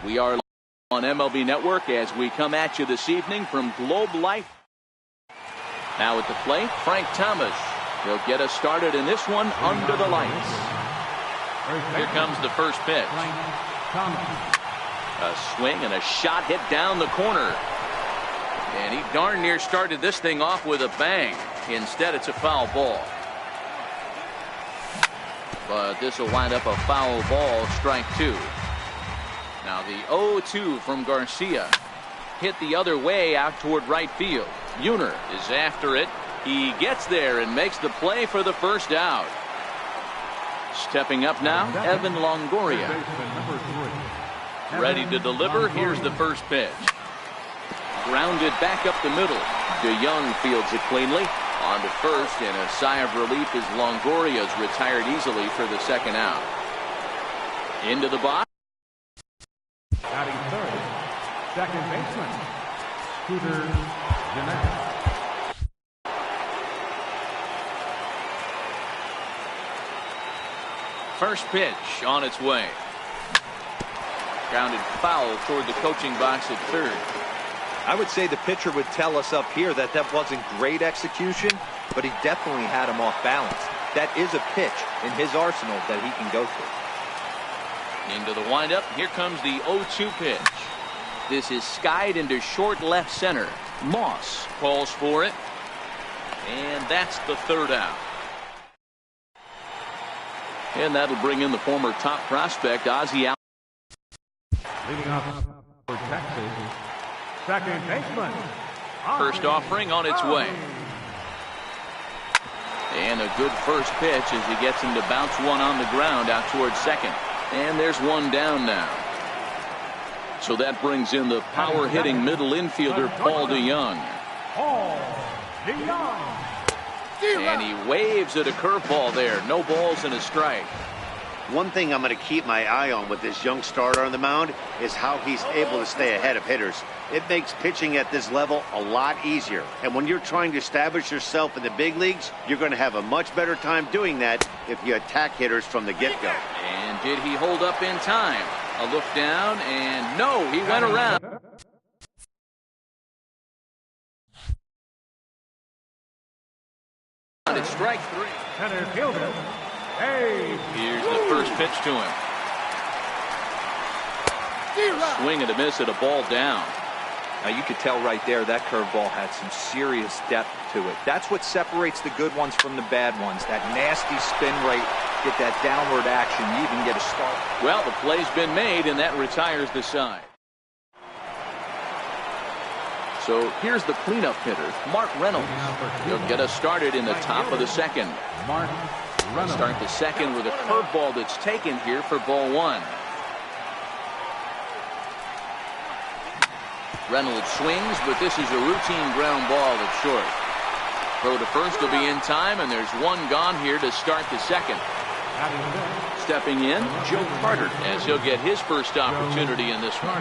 We are on MLB Network as we come at you this evening from Globe Life. Now at the plate, Frank Thomas. He'll get us started in this one under the lights. Here comes the first pitch. A swing and a shot hit down the corner. And he darn near started this thing off with a bang. Instead, it's a foul ball. But this will wind up a foul ball, strike two. Now the 0-2 from Garcia. Hit the other way out toward right field. Buhner is after it. He gets there and makes the play for the first out. Stepping up now, Evan Longoria. Ready to deliver. Here's the first pitch. Grounded back up the middle. DeYoung fields it cleanly. On to first, and a sigh of relief as Longoria's retired easily for the second out. Into the box. Batting third, second baseman, Scooter Gennett. First pitch on its way. Grounded foul toward the coaching box at third. I would say the pitcher would tell us up here that wasn't great execution, but he definitely had him off balance. That is a pitch in his arsenal that he can go through. Into the windup. Here comes the 0-2 pitch. This is skied into short left center. Moss calls for it. And that's the third out. And that'll bring in the former top prospect, Ozzie Allen. Leading off for Texas, second baseman. First offering on its way. And a good first pitch as he gets him to bounce one on the ground out towards second. And there's one down now. So that brings in the power hitting middle infielder Paul DeYoung. And he waves at a curveball there. No balls and a strike. One thing I'm going to keep my eye on with this young starter on the mound is how he's able to stay ahead of hitters. It makes pitching at this level a lot easier. And when you're trying to establish yourself in the big leagues, you're going to have a much better time doing that if you attack hitters from the get-go. And did he hold up in time? A look down, and no, he went around. It's strike three. Center fielder. Hey. Here's the first pitch to him. Swing and a miss at a ball down. Now you could tell right there that curveball had some serious depth to it. That's what separates the good ones from the bad ones. That nasty spin rate, get that downward action, you even get a start. Well, the play's been made, and that retires the side. So here's the cleanup hitter, Mark Reynolds. He'll get us started in the top of the second. Mark Reynolds. Start the second with a curveball that's taken here for ball one. Reynolds swings, but this is a routine ground ball at short. Throw to first will be in time, and there's one gone here to start the second. Stepping in, Joe Carter, as he'll get his first opportunity in this one.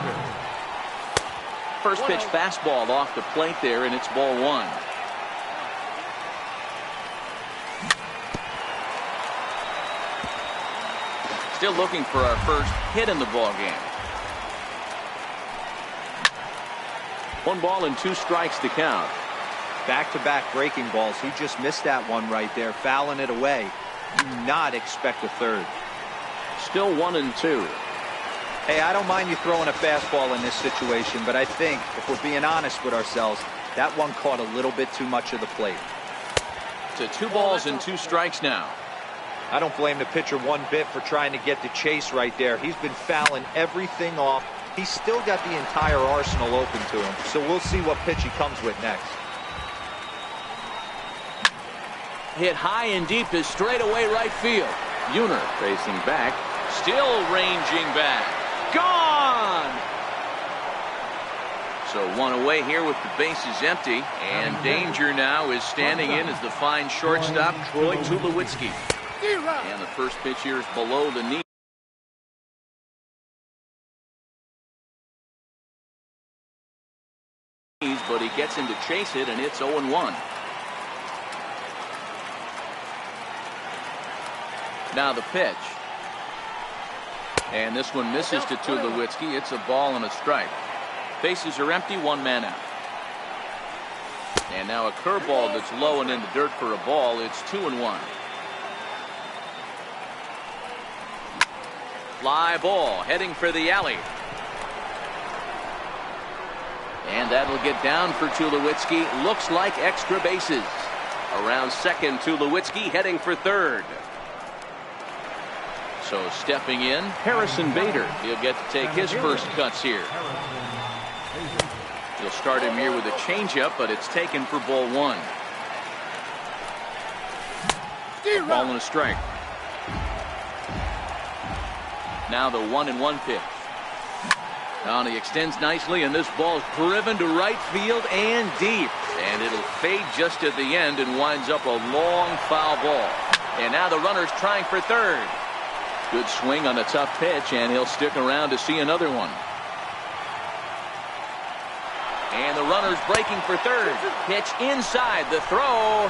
First pitch fastball off the plate there, and it's ball one. Still looking for our first hit in the ball game. 1 ball and 2 strikes to count. Back-to-back breaking balls. He just missed that one right there, fouling it away. Do not expect a third. Still 1-2. Hey, I don't mind you throwing a fastball in this situation, but I think if we're being honest with ourselves, that one caught a little bit too much of the plate. To 2 balls and 2 strikes now. I don't blame the pitcher one bit for trying to get the chase right there. He's been fouling everything off. He's still got the entire arsenal open to him, so we'll see what pitch he comes with next. Hit high and deep to straightaway right field. Buhner facing back, still ranging back. Gone! So 1 away here with the bases empty, and danger now is standing in as the fine shortstop Troy Tulowitzki. And the first pitch here is below the knee. But he gets him to chase it, and it's 0-1. Now the pitch. And this one misses to Tulowitzki. It's a ball and a strike. Bases are empty, one man out. And now a curveball that's low and in the dirt for a ball. It's 2-1. Fly ball heading for the alley. And that'll get down for Tulowitzki. Looks like extra bases. Around second, Tulowitzki heading for third. So stepping in, Harrison Bader. He'll get to take his first cuts here. He'll start him here with a changeup, but it's taken for ball one. Ball and a strike. Now the 1-1 pitch. And he extends nicely, and this ball is driven to right field and deep. And it'll fade just at the end and winds up a long foul ball. And now the runner's trying for third. Good swing on a tough pitch, and he'll stick around to see another one. And the runner's breaking for third. Pitch inside the throw.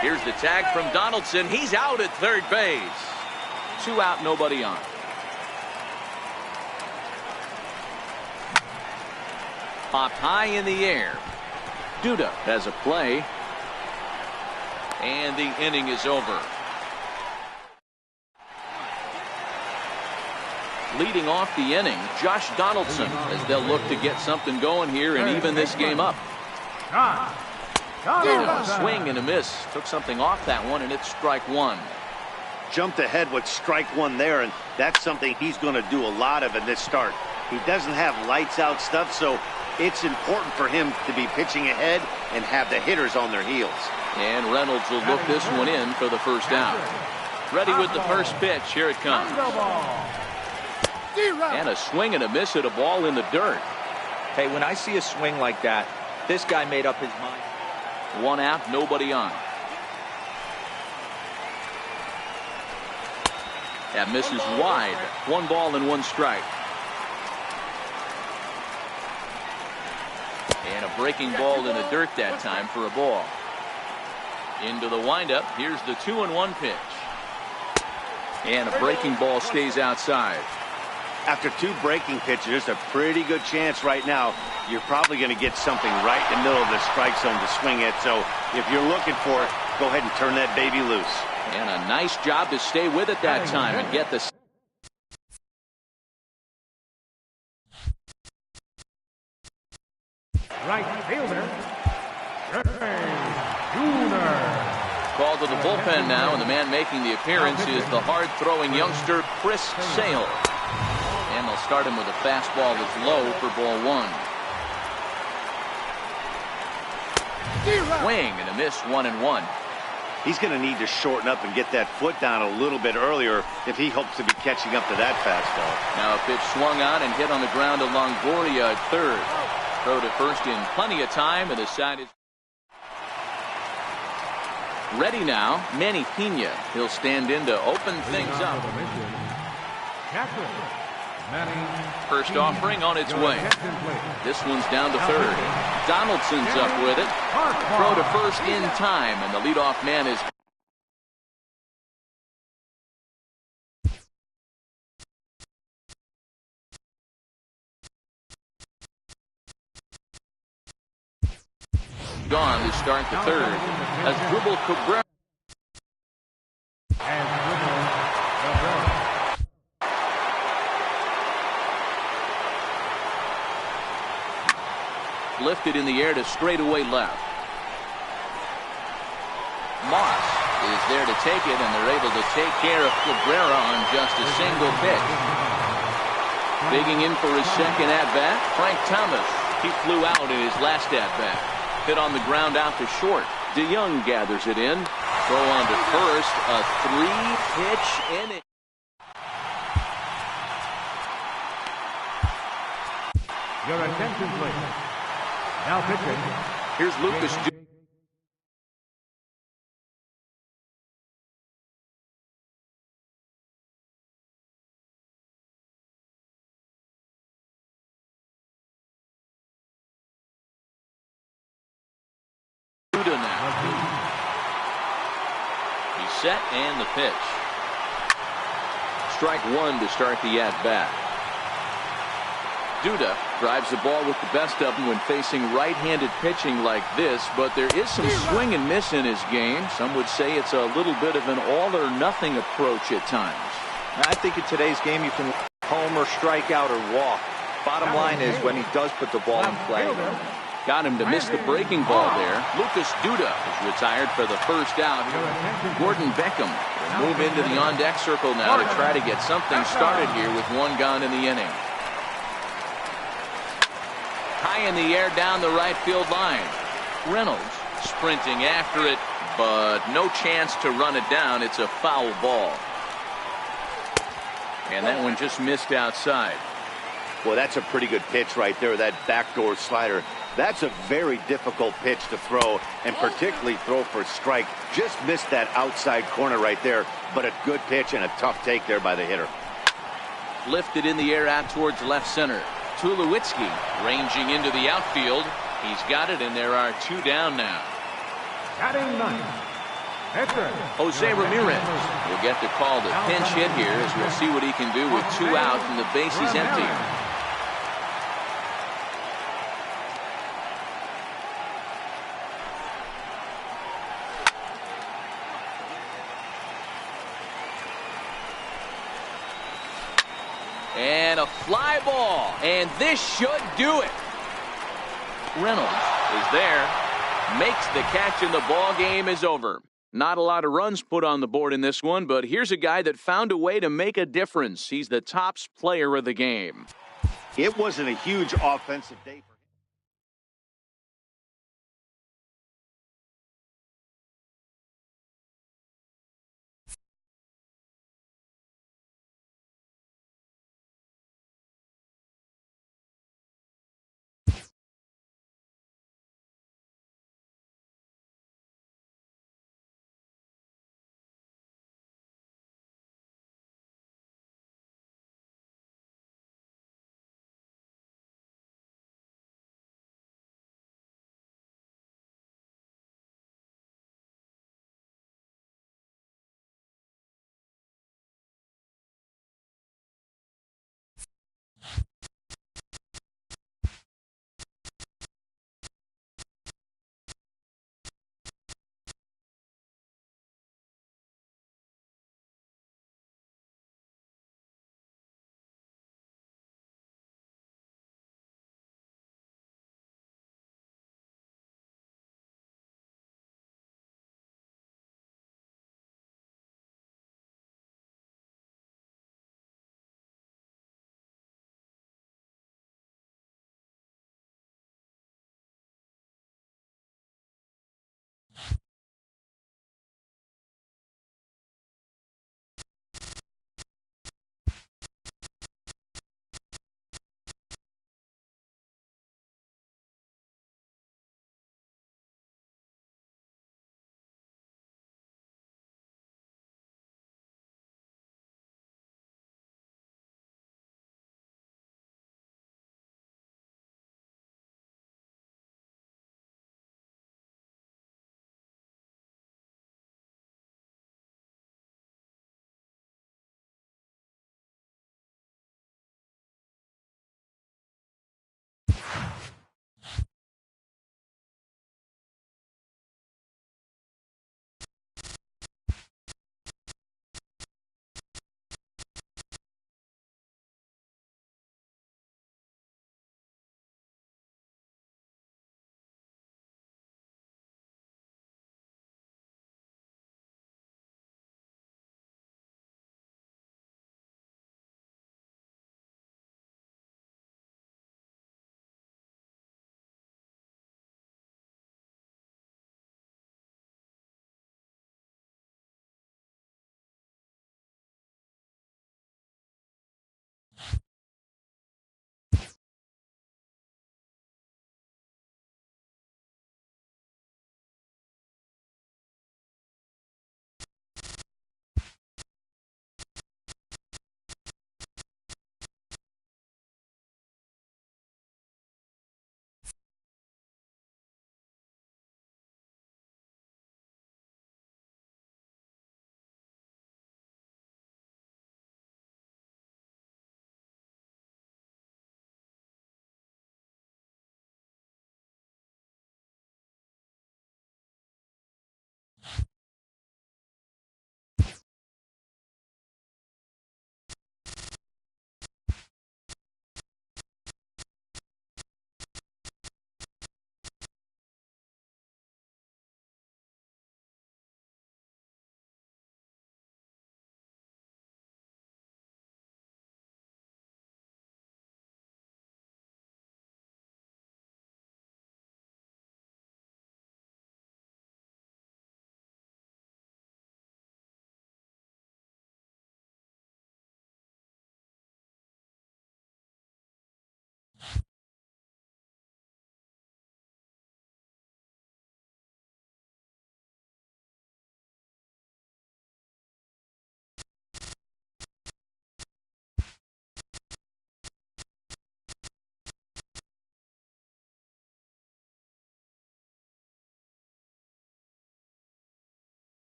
Here's the tag from Donaldson. He's out at third base. 2 out, nobody on. Popped high in the air. Duda has a play. And the inning is over. Leading off the inning, Josh Donaldson, as they'll look to get something going here and even this game up. A swing and a miss. Took something off that one, and it's strike one. Jumped ahead with strike one there, and that's something he's going to do a lot of in this start. He doesn't have lights out stuff, so it's important for him to be pitching ahead and have the hitters on their heels. And Reynolds will look this one in for the first out. Ready with the first pitch. Here it comes. And a swing and a miss at a ball in the dirt. Hey, when I see a swing like that, this guy made up his mind. 1 out, nobody on. That misses wide. 1 ball and 1 strike. And a breaking ball in the dirt that time for a ball. Into the windup. Here's the 2-1 pitch. And a breaking ball stays outside. After 2 breaking pitches, there's a pretty good chance right now you're probably going to get something right in the middle of the strike zone to swing at. So if you're looking for it, go ahead and turn that baby loose. And a nice job to stay with it that time and get the... Right fielder, Jr. Called to the bullpen now, and the man making the appearance is the hard-throwing youngster Chris Sale. And they'll start him with a fastball that's low for ball 1. Swing and a miss, 1-1. He's going to need to shorten up and get that foot down a little bit earlier if he hopes to be catching up to that fastball. Now a pitch swung on and hit on the ground to Longoria at third. Throw to first in plenty of time, and the side is ready now. Manny Pena. He'll stand in to open things up. First offering on its way. This one's down to third. Donaldson's up with it. Throw to first in time, and the leadoff man is... gone to start the third. As Dribble Cabrera. Lifted in the air to straightaway left. Moss is there to take it, and they're able to take care of Cabrera on just a single pitch. Digging in for his second at-bat, Frank Thomas. He flew out in his last at-bat. Hit on the ground out to short. DeYoung gathers it in. Throw on to first. A 3-pitch inning. Your attention, please. Now pitching. Here's Lucas. Now. He's set, and the pitch. strike one to start the at-bat. Duda drives the ball with the best of them when facing right-handed pitching like this, but there is some swing and miss in his game. Some would say it's a little bit of an all-or-nothing approach at times. I think in today's game you can homer, strike out, or walk. Bottom line is when he does put the ball in play. Got him to miss the breaking ball there. Lucas Duda is retired for the first out. Gordon Beckham will move into the on-deck circle now to try to get something started here with one gone in the inning. High in the air down the right field line. Reynolds sprinting after it, but no chance to run it down. It's a foul ball. And that one just missed outside. Well, that's a pretty good pitch right there, that backdoor slider. That's a very difficult pitch to throw, and particularly throw for a strike. Just missed that outside corner right there, but a good pitch and a tough take there by the hitter. Lifted in the air out towards left center. Tulowitzki ranging into the outfield. He's got it, and there are two down now. Batting ninth, pitcher Jose Ramirez will get the call to pinch hit here as we'll see what he can do with two out and the bases empty. And a fly ball, and this should do it. Reynolds is there, makes the catch, and the ball game is over. Not a lot of runs put on the board in this one, but here's a guy that found a way to make a difference. He's the tops player of the game. It wasn't a huge offensive day for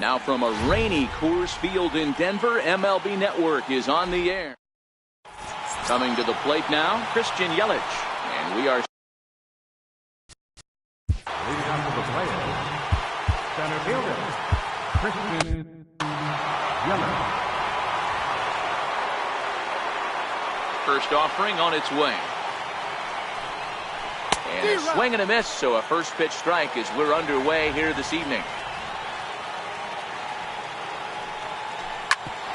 Now from a rainy Coors Field in Denver, MLB Network is on the air. Coming to the plate now, Christian Yelich. And we are Leading up to the plate, center fielder, Christian Yelich. first offering on its way. And a swing and a miss, so a first pitch strike as we're underway here this evening.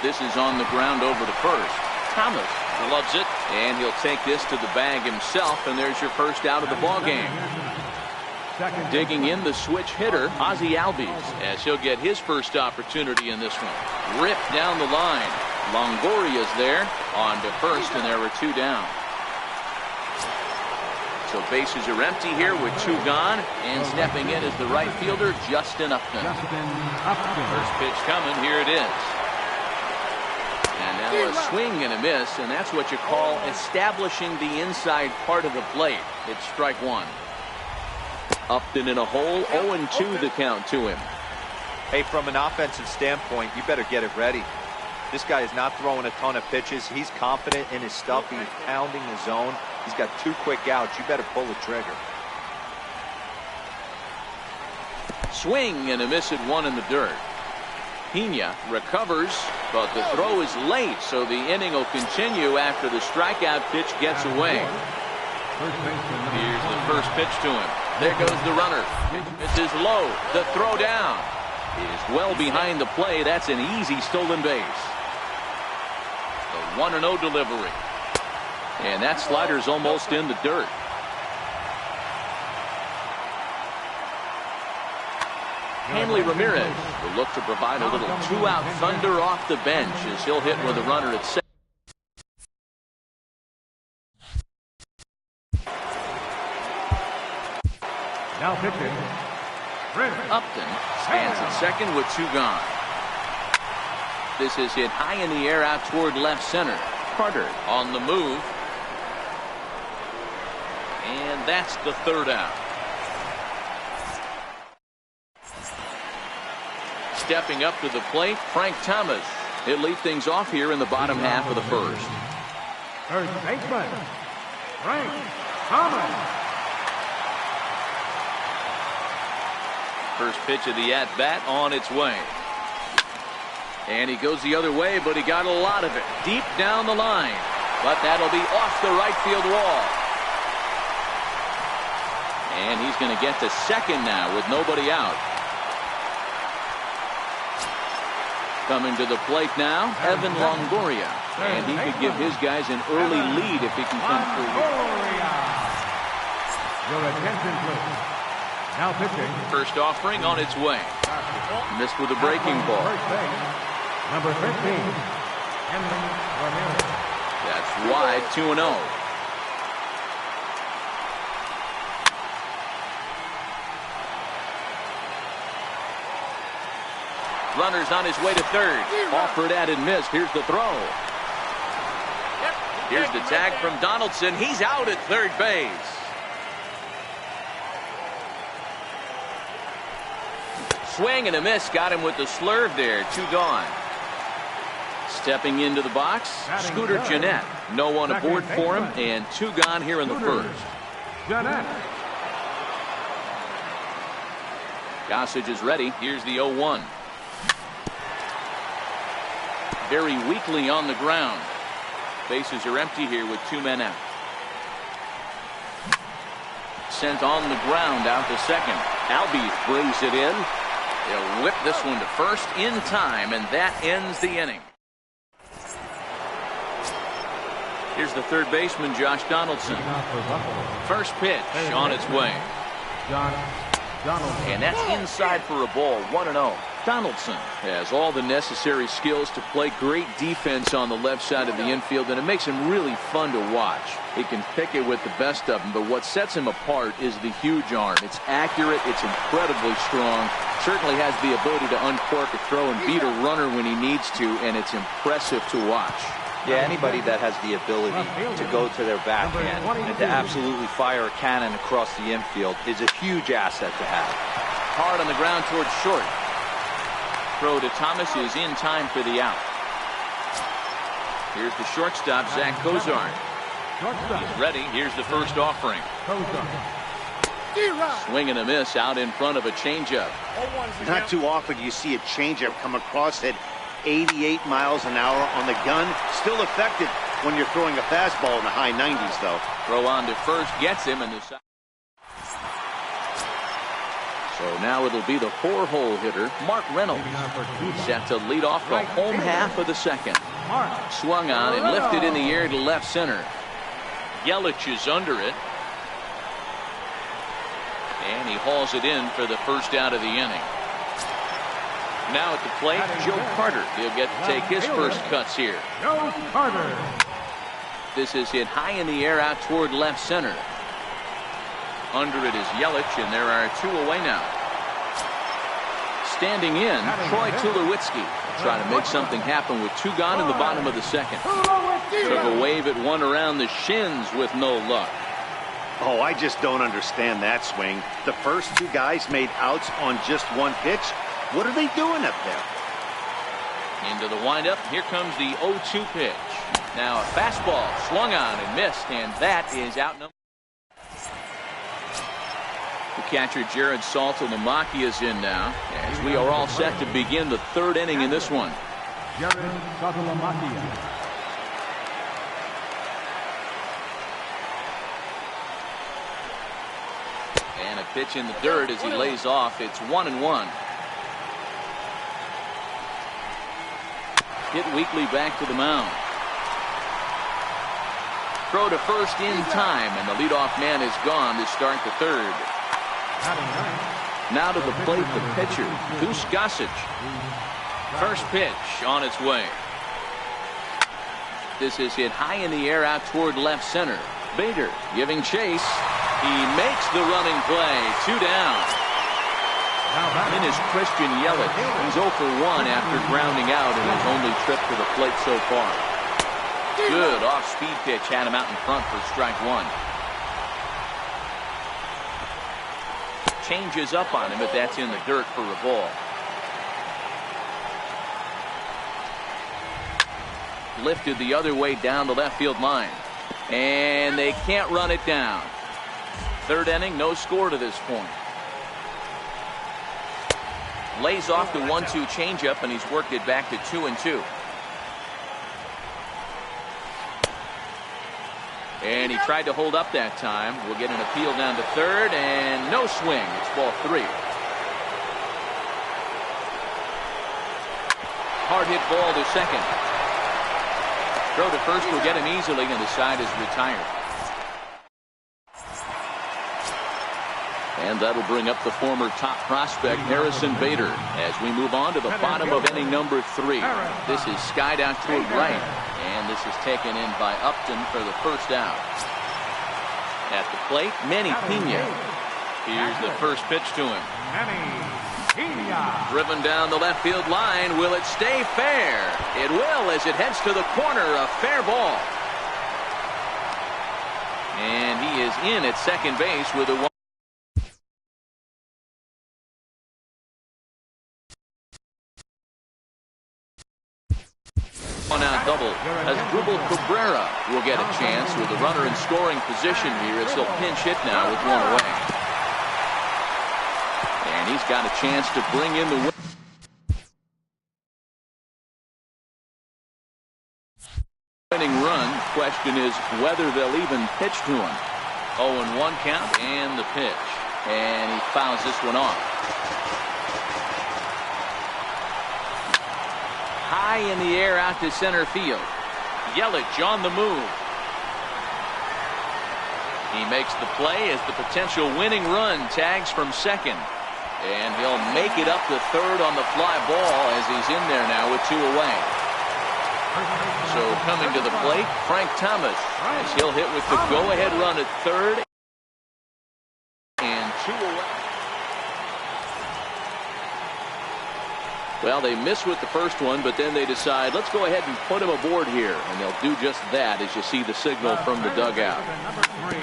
This is on the ground over to first. Thomas loves it, and he'll take this to the bag himself, and there's your first out of the ball game. Digging in the switch hitter, Ozzie Albies, as he'll get his first opportunity in this one. Ripped down the line. Longoria's there on to first, and there are two down. So bases are empty here with two gone, and stepping in is the right fielder, Justin Upton. First pitch coming, here it is. And now a swing and a miss, and that's what you call establishing the inside part of the plate. It's strike one. Upton in a hole, 0-2 the count to him. Hey, from an offensive standpoint, you better get it ready. This guy is not throwing a ton of pitches. He's confident in his stuff. He's pounding the zone. He's got two quick outs. You better pull the trigger. Swing and a miss at one in the dirt. Pena recovers, but the throw is late, so the inning will continue after the strikeout pitch gets away. Here's the first pitch to him. There goes the runner. This is low. The throw down is well behind the play. That's an easy stolen base. The 1-0 delivery. And that slider's almost in the dirt. Hanley Ramirez will look to provide a little two-out thunder off the bench as he'll hit with a runner at second. Now pitching, Upton stands at second with two gone. This is hit high in the air out toward left center. Carter on the move. And that's the third out. Stepping up to the plate, Frank Thomas. He'll lead things off here in the bottom half of the first. third baseman, Frank Thomas. First pitch of the at-bat on its way. And he goes the other way, but he got a lot of it deep down the line. But that'll be off the right field wall. And he's going to get to second now with nobody out. Coming to the plate now, Evan Longoria. And he could give his guys an early lead if he can come through. Your attention, please. Now pitching. First offering on its way. Missed with a breaking ball. First base, number 15, Hanley Ramirez. That's wide, 2-0. Runner's on his way to third. Offered at and missed. Here's the throw. Here's the tag from Donaldson. He's out at third base. Swing and a miss. Got him with the slurve there. Two gone. Stepping into the box, Scooter Gennett. No one aboard for him, and two gone here in the first. Gennett. Gossage is ready. Here's the 0-1. Very weakly on the ground. Bases are empty here with two men out. Sent on the ground out to second. Albies brings it in. They'll whip this one to first in time, and that ends the inning. Here's the third baseman, Josh Donaldson. First pitch on its way. And that's inside for a ball, 1-0. Donaldson has all the necessary skills to play great defense on the left side of the infield, and it makes him really fun to watch. He can pick it with the best of them, but what sets him apart is the huge arm. It's accurate, it's incredibly strong, certainly has the ability to uncork a throw and beat a runner when he needs to, and it's impressive to watch. Yeah, anybody that has the ability to go to their backhand and to absolutely fire a cannon across the infield is a huge asset to have. Hard on the ground towards short. Throw to Thomas is in time for the out. Here's the shortstop, Zach Kozar. He's ready. Here's the first offering. Swing and a miss out in front of a changeup. Not too often you see a changeup come across at 88 miles an hour on the gun. Still effective when you're throwing a fastball in the high 90s, though. Throw on to first gets him in the side. So now it'll be the 4-hole hitter, Mark Reynolds. Set to lead off the home half of the second. Swung on and lifted in the air to left center. Yelich is under it. And he hauls it in for the first out of the inning. Now at the plate, Joe Carter. He'll get to take his first cuts here. Joe Carter. This is hit high in the air out toward left center. Under it is Yelich, and there are 2 away now. Standing in, Troy Tulowitzki. Try to make something happen with 2 gone in the bottom of the second. Took a wave at one around the shins with no luck. Oh, I just don't understand that swing. The first 2 guys made outs on just 1 pitch. What are they doing up there? Into the windup. Here comes the 0-2 pitch. Now a fastball swung on and missed, and that is out number. The catcher Jared Saltalamacchia is in now, as we are all set to begin the 3rd inning in this one. Jared Saltalamacchia. And a pitch in the dirt as he lays off. It's 1-1. Hit weakly back to the mound. Throw to first in time, and the leadoff man is gone to start the 3rd. Now to the plate, the pitcher, Goose Gossage. First pitch on its way. This is hit high in the air out toward left center. Bader giving chase. He makes the running play. 2 down. In is Christian Yelich. He's 0 for 1 after grounding out in his only trip to the plate so far. Good off-speed pitch had him out in front for strike 1. Changes up on him, but that's in the dirt for a ball. Lifted the other way down the left field line. And they can't run it down. 3rd inning, no score to this point. Lays off the 1-2 changeup, and he's worked it back to 2-2. And he tried to hold up that time. We'll get an appeal down to 3rd, and no swing. It's ball 3. Hard hit ball to second. Throw to first will get him easily, and the side is retired. And that'll bring up the former top prospect Harrison Bader as we move on to the bottom of inning number 3. This is skied out toward right, and this is taken in by Upton for the first out. At the plate, Manny Pena. Here's the first pitch to him. Driven down the left field line. Will it stay fair? It will, as it heads to the corner. A fair ball. And he is in at second base with a 1-out double, as Dribble Cabrera will get a chance with the runner in scoring position here as he'll pinch hit now with 1 away. And he's got a chance to bring in the win. Winning run. Question is whether they'll even pitch to him. 0-1 count and the pitch. And he fouls this one off. High in the air out to center field. Yelich on the move. He makes the play as the potential winning run tags from second. And he'll make it up to 3rd on the fly ball as he's in there now with 2 away. So coming to the plate, Frank Thomas, as he'll hit with the go-ahead run at 3rd. And 2 away. Well, they miss with the first one, but then they decide, let's go ahead and put him aboard here. And they'll do just that as you see the signal from the dugout. Number 3,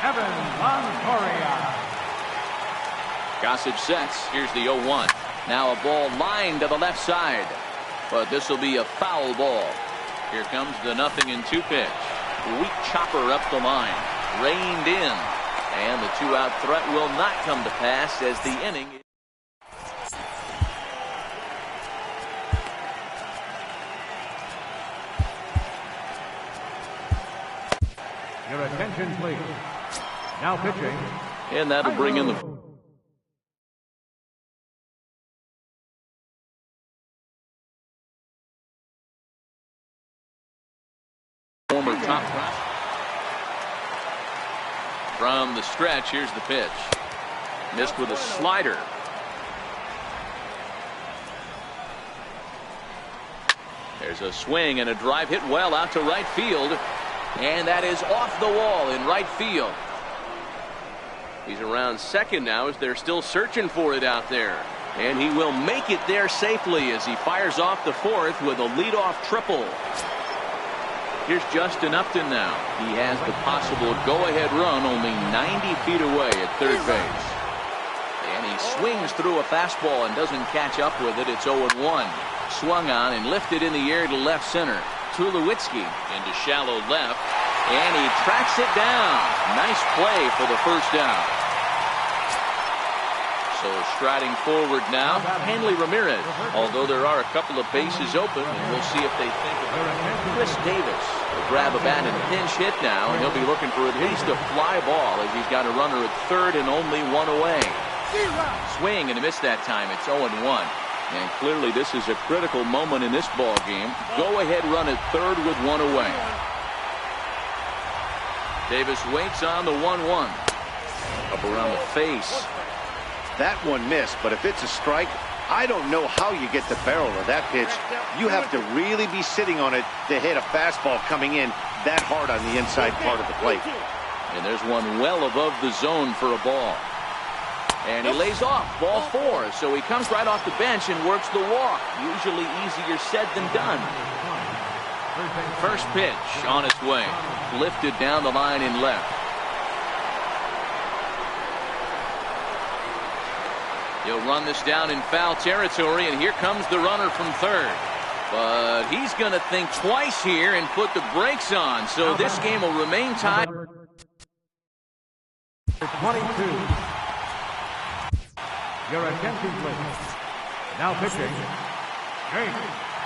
Evan Longoria. Gossage sets. Here's the 0-1. Now a ball lined to the left side. But this will be a foul ball. Here comes the 0-2 pitch. Weak chopper up the line. Reined in. And the 2-out threat will not come to pass as the inning. Your attention, please. Now pitching. And that'll bring in the former top prospect. From the stretch, here's the pitch. Missed with a slider. There's a swing and a drive hit well out to right field. And that is off the wall in right field. He's around second now as they're still searching for it out there. And he will make it there safely as he fires off the fourth with a leadoff triple. Here's Justin Upton now. He has the possible go-ahead run only 90 feet away at third base. And he swings through a fastball and doesn't catch up with it. It's 0-1. Swung on and lifted in the air to left center. Tulowitzki into shallow left. And he tracks it down. Nice play for the first down. So striding forward now, Hanley Ramirez. Although there are a couple of bases open, and we'll see if they think of it. Chris Davis will grab a bat and pinch hit now, and he'll be looking for at least a fly ball as he's got a runner at third and only one away. Swing and a miss that time. It's 0-1. And clearly this is a critical moment in this ball game. Go ahead run at third with one away. Davis waits on the 1-1. Up around the face. That one missed, but if it's a strike, I don't know how you get the barrel of that pitch. You have to really be sitting on it to hit a fastball coming in that hard on the inside part of the plate. And there's one well above the zone for a ball. And he lays off, ball 4. So he comes right off the bench and works the walk. Usually easier said than done. First pitch on its way. Lifted down the line in left. He'll run this down in foul territory, and here comes the runner from third. But he's going to think twice here and put the brakes on. So this game will remain tied. 22. Your attention, please. Now pitching. Jake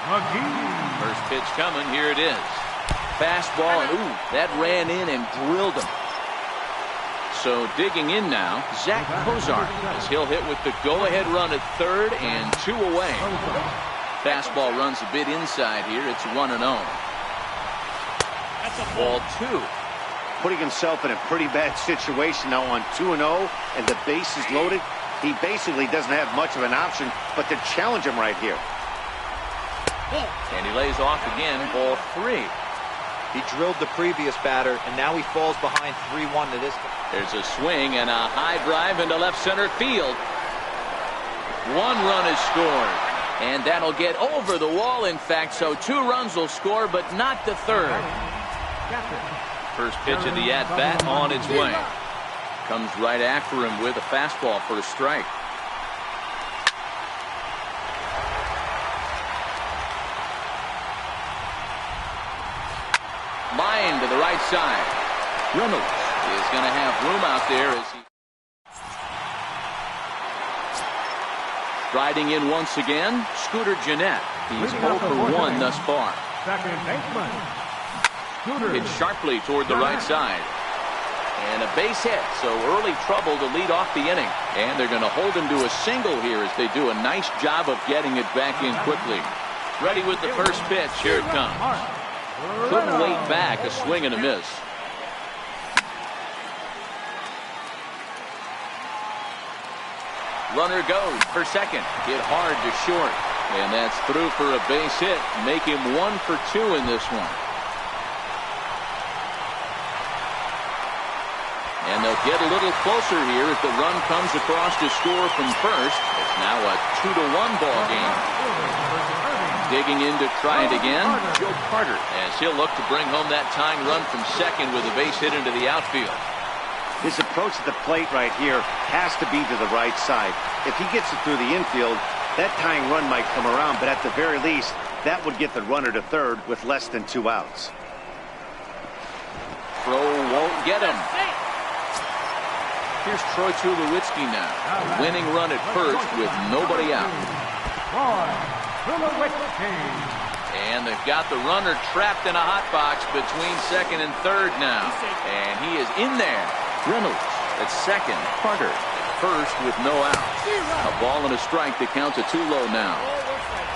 McGee. First pitch coming. Here it is. Fastball, and ooh, that ran in and drilled him. So digging in now, Zach Kozar, as he'll hit with the go-ahead run at third and 2 away. Fastball runs a bit inside here. It's 1-0. That's a ball 2. Putting himself in a pretty bad situation now on 2-0, and the base is loaded. He basically doesn't have much of an option but to challenge him right here. And he lays off again, ball 3. He drilled the previous batter, and now he falls behind 3-1 to this. There's a swing and a high drive into left center field. 1 run is scored. And that'll get over the wall, in fact, so 2 runs will score, but not the third. First pitch of the at-bat on its way. Comes right after him with a fastball for a strike. Line to the right side. Reynolds is going to have room out there as he striding in once again. Scooter Gennett. He's 0 for 1 thus far. Second baseman. Scooter. Hit sharply toward the right side. And a base hit, so early trouble to lead off the inning. And they're going to hold him to a single here as they do a nice job of getting it back in quickly. Ready with the first pitch. Here it comes. Couldn't wait back. A swing and a miss. Runner goes for second. Hit hard to short. And that's through for a base hit. Make him 1 for 2 in this one. And they'll get a little closer here as the run comes across to score from first. It's now a 2-1 ball game. Digging in to try it again, Joe Carter, as he'll look to bring home that tying run from second with a base hit into the outfield. His approach to the plate right here has to be to the right side. If he gets it through the infield, That tying run might come around, but at the very least, that would get the runner to third with less than 2 outs. Throw won't get him. Here's Troy Tulowitzki now. A winning run at first with nobody out. And they've got the runner trapped in a hot box between second and third now. And he is in there. Reynolds at second. Carter at first with no outs. A ball and a strike to count to 2 low now.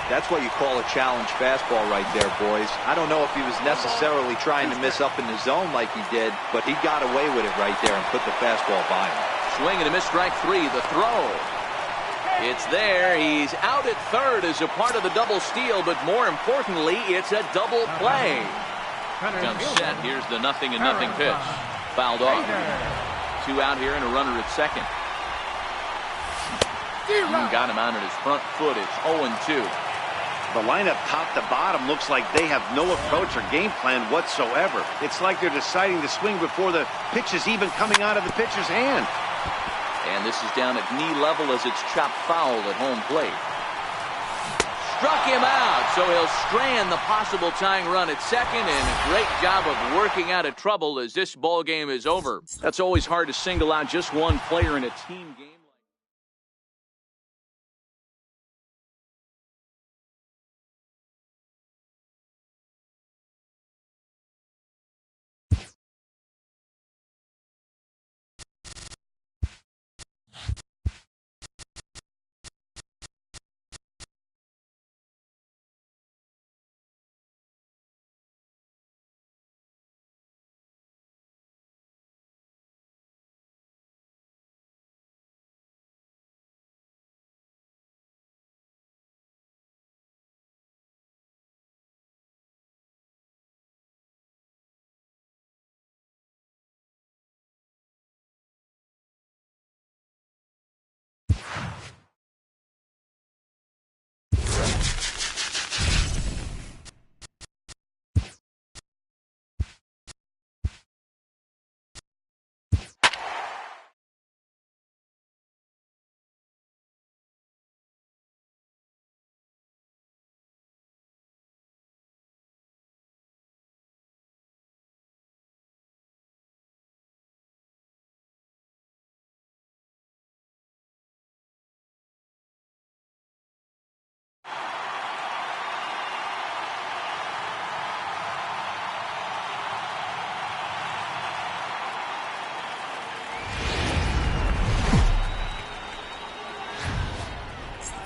That's what you call a challenge fastball right there, boys. I don't know if he was necessarily trying to miss up in the zone like he did, but he got away with it right there and put the fastball by him. Swing and a miss, strike 3. The throw. It's there. He's out at third as a part of the double steal, but more importantly, it's a double play. Comes set. Here's the 0-0 pitch. Fouled off. 2 out here and a runner at second. Got him out at his front foot. It's 0-2. The lineup top to bottom looks like they have no approach or game plan whatsoever. It's like they're deciding to swing before the pitch is even coming out of the pitcher's hand. And this is down at knee level as it's chopped foul at home plate. Struck him out, so he'll strand the possible tying run at second, and a great job of working out of trouble as this ball game is over. That's always hard to single out just one player in a team game.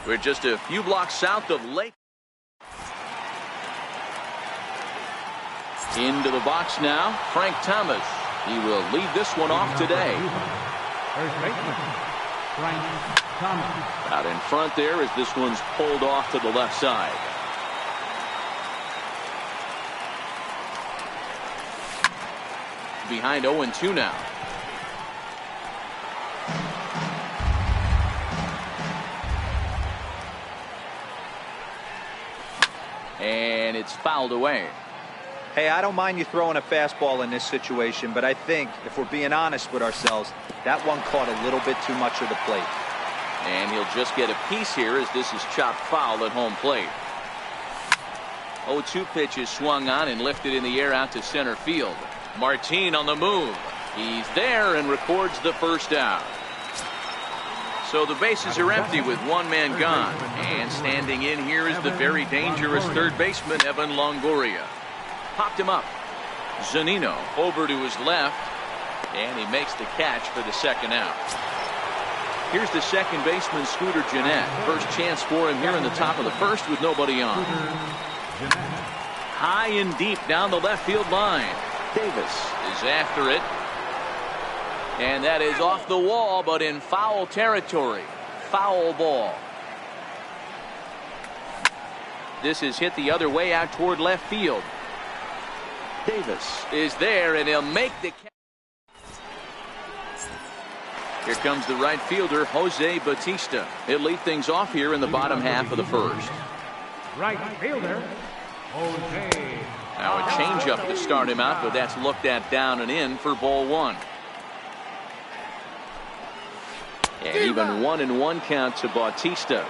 We're just a few blocks south of Lake. Into the box now, Frank Thomas. He will lead this one off today. First baseman, Frank Thomas. Out in front there as this one's pulled off to the left side. Behind 0-2 now. And it's fouled away. Hey, I don't mind you throwing a fastball in this situation, but I think, if we're being honest with ourselves, that one caught a little bit too much of the plate. And he'll just get a piece here as this is chopped foul at home plate. 0-2 pitch is swung on and lifted in the air out to center field. Martin on the move. He's there and records the first out. So the bases are empty with one man gone. And standing in here is the very dangerous third baseman, Evan Longoria. Popped him up. Zunino over to his left. And he makes the catch for the second out. Here's the second baseman, Scooter Gennett. First chance for him here in the top of the first with nobody on. High and deep down the left field line. Davis is after it. And that is off the wall, but in foul territory. Foul ball. This is hit the other way out toward left field. Davis is there, and he'll make the catch. Here comes the right fielder, Jose Bautista. He'll lead things off here in the bottom half of the first. Right fielder, Jose. Now a changeup to start him out, but that's looked at down and in for ball one. And even 1-1 count to Bautista.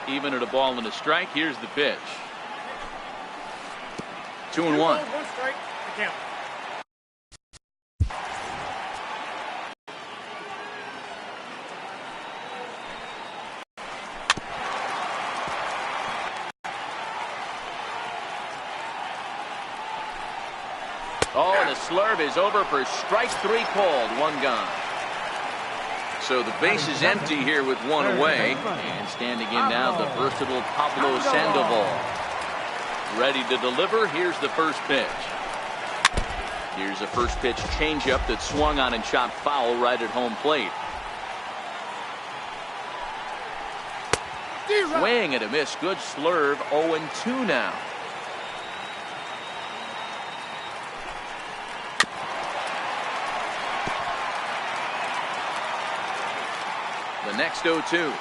Even at a ball and a strike, here's the pitch. 2-1. One strike to count. Oh, and the slurve is over for strike 3 called. 1 gone. So the base is empty here with 1 away. And standing in now, the versatile Pablo Sandoval. Ready to deliver. Here's the first pitch. Here's a first pitch changeup that swung on and chopped foul right at home plate. Swing and a miss. Good slurve. 0-2 now. The next 0-2.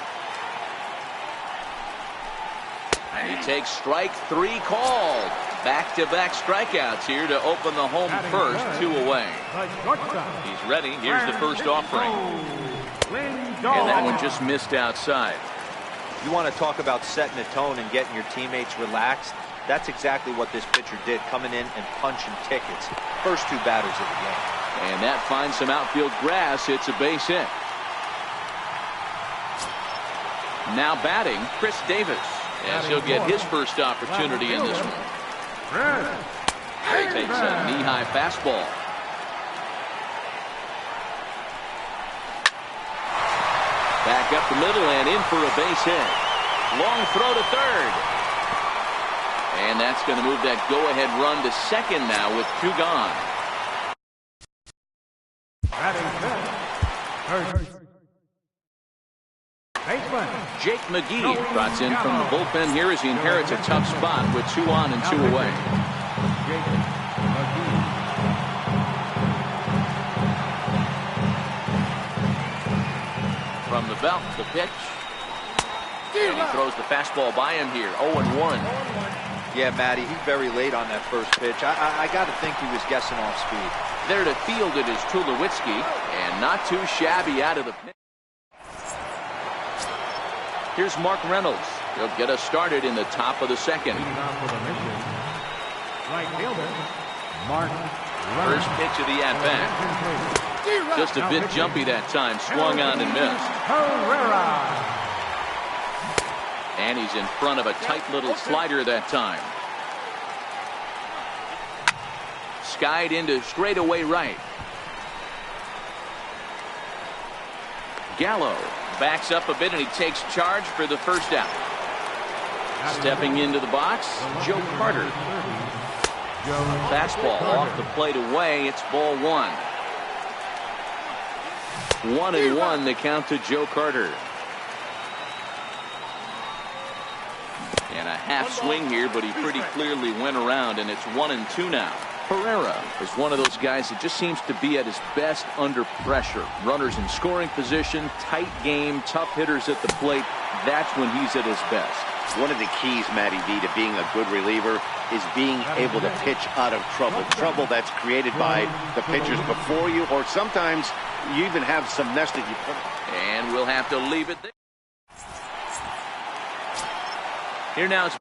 And he takes strike 3 called. Back-to-back strikeouts here to open the home first. 2 away. He's ready. Here's the first offering. And that one just missed outside. You want to talk about setting a tone and getting your teammates relaxed? That's exactly what this pitcher did, coming in and punching tickets. First 2 batters of the game. And that finds some outfield grass. It's a base hit. Now batting, Chris Davis, as he'll get his first opportunity in this one. Takes a knee-high fastball. Back up the middle and in for a base hit. Long throw to third. And that's going to move that go-ahead run to second now with 2 gone. Jake McGee trots in from the bullpen here as he inherits a tough spot with 2 on and 2 away. From the belt, the pitch. And he throws the fastball by him here. 0-1. Yeah, Matty, he's very late on that first pitch. I got to think he was guessing off speed. There to field it is Tulowitzki, and not too shabby out of the pitch. Here's Mark Reynolds. He'll get us started in the top of the second. Right fielder, Mark Reynolds. First pitch of the at-bat. Just a bit jumpy that time. Swung on and missed. And he's in front of a tight little slider that time. Skied into straightaway right. Gallo backs up a bit and he takes charge for the first out. Stepping into the box, Joe Carter. Fastball off the plate away. It's ball 1. 1-1 the count to Joe Carter. And a half swing here, but he pretty clearly went around, and it's 1-2 now. Pereira is one of those guys that just seems to be at his best under pressure. Runners in scoring position, tight game, tough hitters at the plate. That's when he's at his best. One of the keys, Matty V, to being a good reliever is being able to pitch out of trouble. Trouble that's created by the pitchers before you, or sometimes you even have some nest that you put. And we'll have to leave it there. Here now it's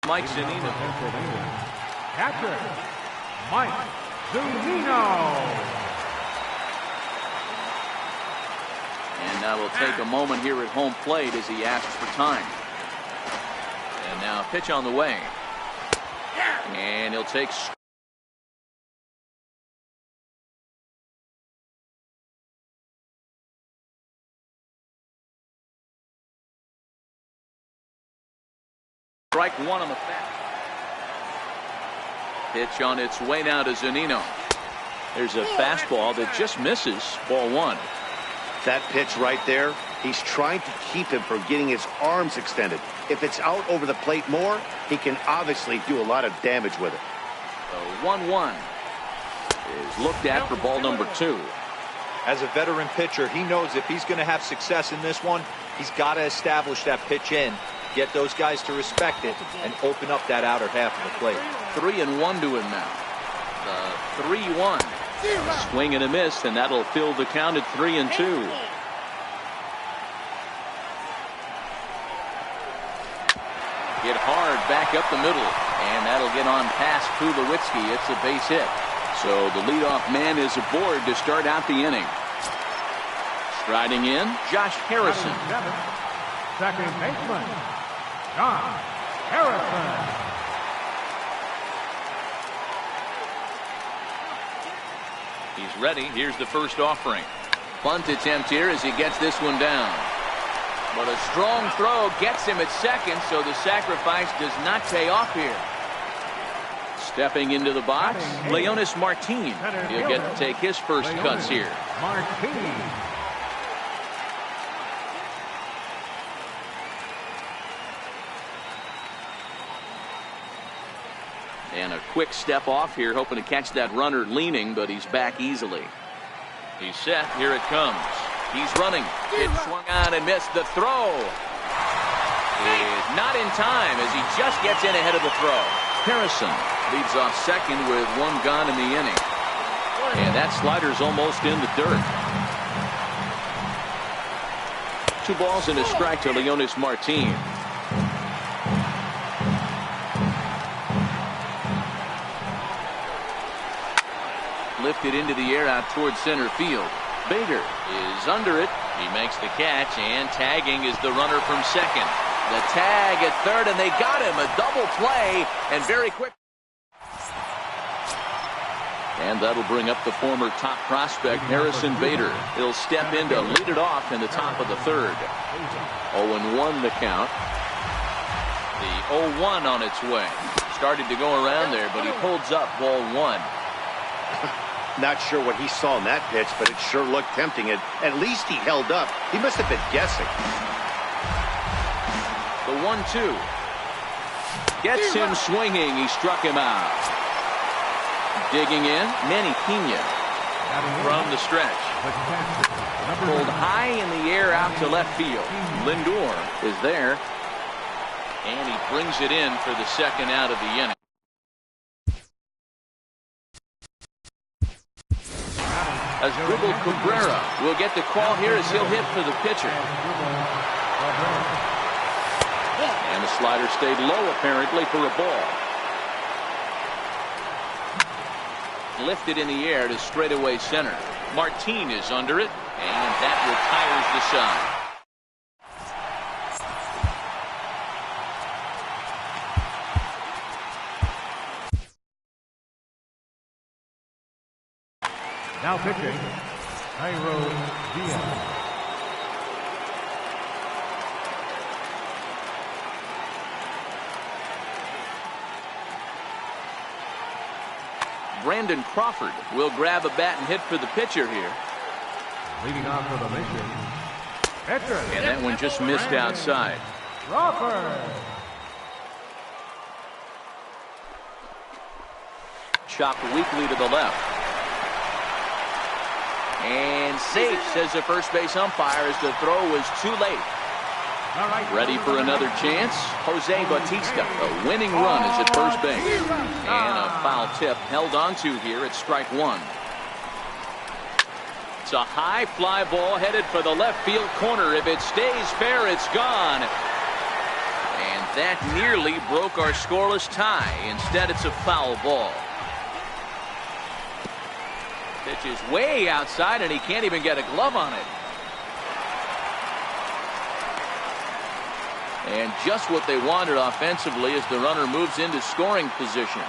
Mike Zunino. Catcher, Mike Zunino. And now we'll take a moment here at home plate as he asks for time. And now a pitch on the way. And he'll take strike 1 on the fast. Pitch on its way now to Zunino. There's a fastball that just misses. Ball 1. That pitch right there, he's trying to keep him from getting his arms extended. If it's out over the plate more, he can obviously do a lot of damage with it. The 1-1 is looked at for ball number 2. As a veteran pitcher, he knows if he's going to have success in this one, he's got to establish that pitch in Get those guys to respect it and open up that outer half of the plate. 3-1 to him now. The 3-1. Swing and a miss, and that'll fill the count at 3-2. Hit hard back up the middle, and that'll get on past Tulowitzki. It's a base hit. So the leadoff man is aboard to start out the inning. Striding in, Josh Harrison. Second baseman, Josh Harrison. He's ready. Here's the first offering. Bunt attempt here as he gets this one down. But a strong throw gets him at second, so the sacrifice does not pay off here. Stepping into the box, Leonis Martin. He'll get to take his first cuts here. Martin. And a quick step off here, hoping to catch that runner leaning, but he's back easily. He's set. Here it comes. He's running. It swung on and missed. The throw is not in time as he just gets in ahead of the throw. Harrison leads off second with one gone in the inning. And that slider's almost in the dirt. 2 balls and a strike to Leonis Martin. Lifted into the air out towards center field. Bader is under it. He makes the catch, and tagging is the runner from second. The tag at third, and they got him. A double play, and very quick. And that'll bring up the former top prospect, Harrison Bader. He'll step in to lead it off in the top of the third. 0-1 the count. The 0-1 on its way. Started to go around there, but he holds up ball 1. Not sure what he saw in that pitch, but it sure looked tempting. At least he held up. He must have been guessing. The 1-2. Gets him swinging. He struck him out. Digging in, Manny Pena from the stretch. Pulled high in the air out to left field. Lindor is there, and he brings it in for the second out of the inning. As Dribble Cabrera will get the call here as he'll hit for the pitcher. And the slider stayed low apparently for a ball. Lifted in the air to straightaway center. Martin is under it, and that retires the side. Now pitching, Cairo Diaz. Brandon Crawford will grab a bat and hit for the pitcher here. Leading off for the mission, pitcher. And that one just missed outside. Crawford. Chopped weakly to the left. And safe, says the first base umpire, as the throw was too late. Ready for another chance. Jose Bautista. A winning run is at first base. And a foul tip held onto here at strike 1. It's a high fly ball headed for the left field corner. If it stays fair, it's gone. And that nearly broke our scoreless tie. Instead, it's a foul ball. Pitch is way outside, and he can't even get a glove on it. And just what they wanted offensively as the runner moves into scoring position.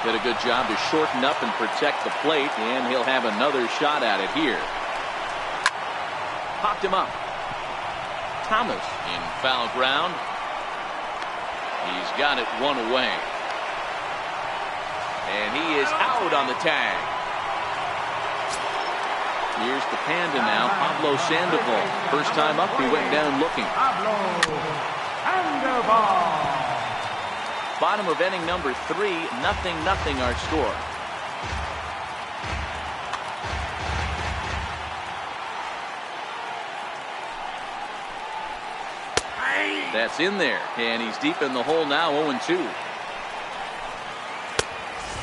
Did a good job to shorten up and protect the plate, and he'll have another shot at it here. Popped him up. Thomas in foul ground. He's got it one away. And he is out on the tag. Here's the Panda now, Pablo Sandoval. First time up, he went down looking. Pablo Sandoval. Bottom of inning number 3, 0-0 our score. That's in there, and he's deep in the hole now, 0-2.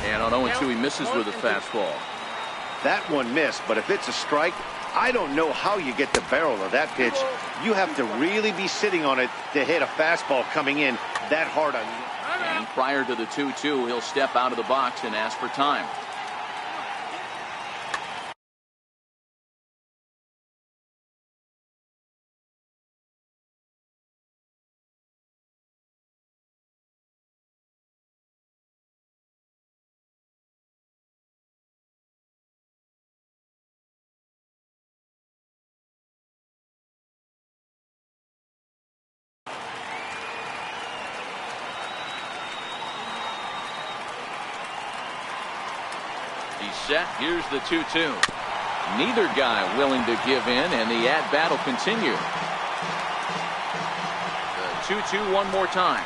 And on 0-2, he misses with a fastball. That one missed, but if it's a strike, I don't know how you get the barrel of that pitch. You have to really be sitting on it to hit a fastball coming in that hard on you. And prior to the 2-2, he'll step out of the box and ask for time. He's set. Here's the 2-2. Neither guy willing to give in, and the at-bat will continue. The 2-2 one more time.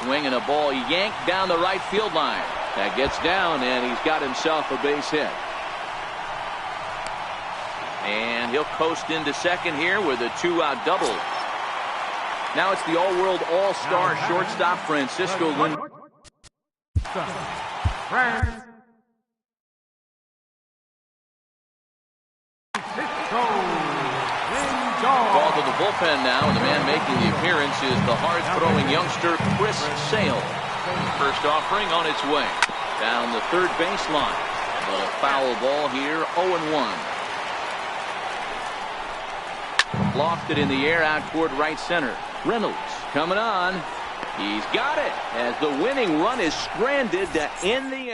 Swinging a ball yanked down the right field line. That gets down, and he's got himself a base hit. And he'll coast into second here with a 2-out double. Now it's the all-world all-star shortstop Francisco Lindor. Called to the bullpen now, and the man making the appearance is the hard-throwing youngster Chris Sale. First offering on its way. Down the third baseline. But a foul ball here, 0-1. Lofted in the air out toward right center. Reynolds coming on. He's got it as the winning run is stranded to end the.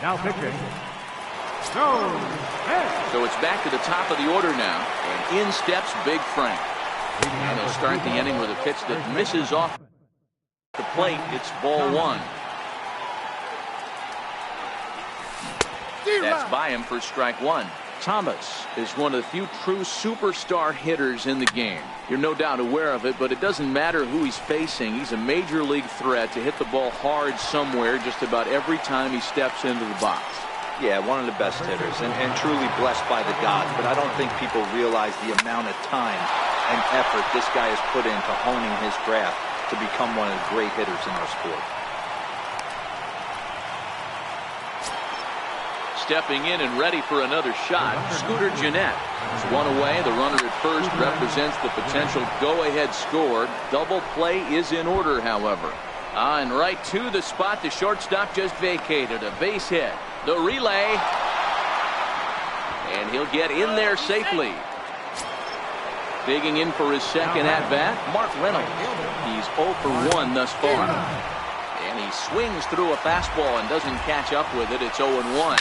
Now pitching. So it's back to the top of the order now, and in steps Big Frank. And he'll start the inning with a pitch that misses off the plate. It's ball one. That's by him for strike one. Thomas is one of the few true superstar hitters in the game. You're no doubt aware of it, but it doesn't matter who he's facing. He's a major league threat to hit the ball hard somewhere just about every time he steps into the box. Yeah, one of the best hitters and truly blessed by the gods, but I don't think people realize the amount of time and effort this guy has put into honing his craft to become one of the great hitters in our sport. Stepping in and ready for another shot, Scooter Gennett. It's one away. The runner at first represents the potential go-ahead score. Double play is in order, however. And right to the spot the shortstop just vacated. A base hit. The relay. And he'll get in there safely. Digging in for his second at-bat, Mark Reynolds. He's 0 for 1 thus far. And he swings through a fastball and doesn't catch up with it. It's 0-1.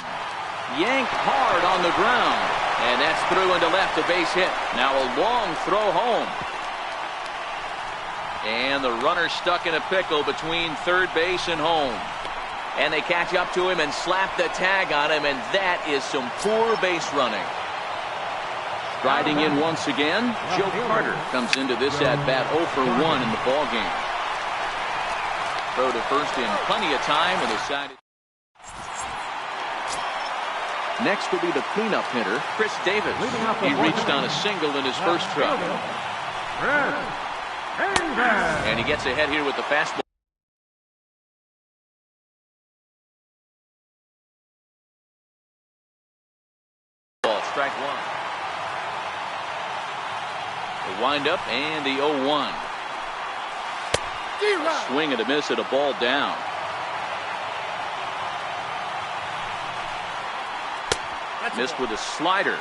Yanked hard on the ground. And that's through into left, a base hit. Now a long throw home. And the runner stuck in a pickle between third base and home. And they catch up to him and slap the tag on him, and that is some poor base running. Riding in once again, Joe Carter comes into this at-bat 0 for 1 in the ballgame. Throw to first in plenty of time, and the side. Next will be the cleanup hitter, Chris Davis. He reached on a single in his first try. And he gets ahead here with the fastball. Strike one. The windup and the 0-1. A swing and a miss at a ball down. Missed with a slider.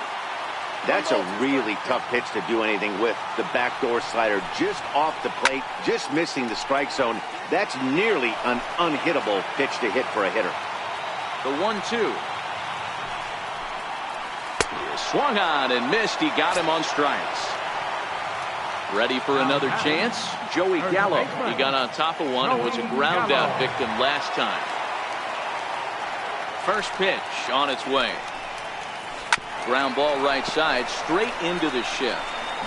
That's a really tough pitch to do anything with. The backdoor slider just off the plate, just missing the strike zone. That's nearly an unhittable pitch to hit for a hitter. The 1-2. Swung on and missed. He got him on strikes. Ready for another chance. Joey Gallo. He got on top of one and was a ground out victim last time. First pitch on its way. Ground ball right side, straight into the shift.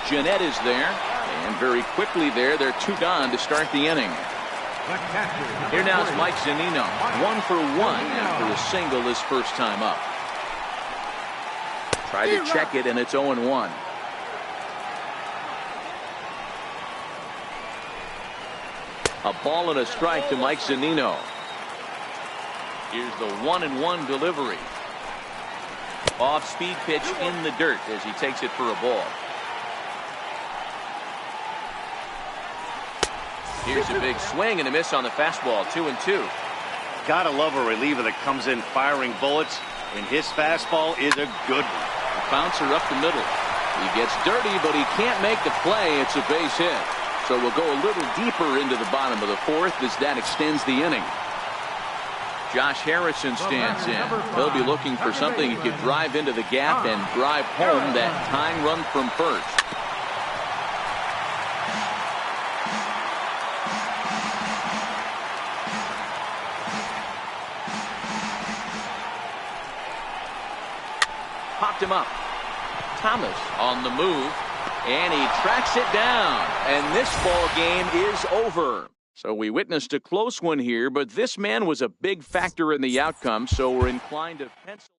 Gennett is there, and very quickly there, they're 2 gone to start the inning. Here now is Mike Zunino, 1 for 1 after a single his first time up. Tried to check it, and it's 0-1. A ball and a strike to Mike Zunino. Here's the 1-1 delivery. Off-speed pitch in the dirt as he takes it for a ball. Here's a big swing and a miss on the fastball. 2-2. Gotta love a reliever that comes in firing bullets, and his fastball is a good one. A bouncer up the middle. He gets dirty, but he can't make the play. It's a base hit. So we'll go a little deeper into the bottom of the fourth as that extends the inning. Josh Harrison stands in. He'll be looking for something he could drive into the gap and drive home that tying run from first. Popped him up. Thomas on the move, and he tracks it down. And this ball game is over. So we witnessed a close one here, but this man was a big factor in the outcome, so we're inclined to pencil.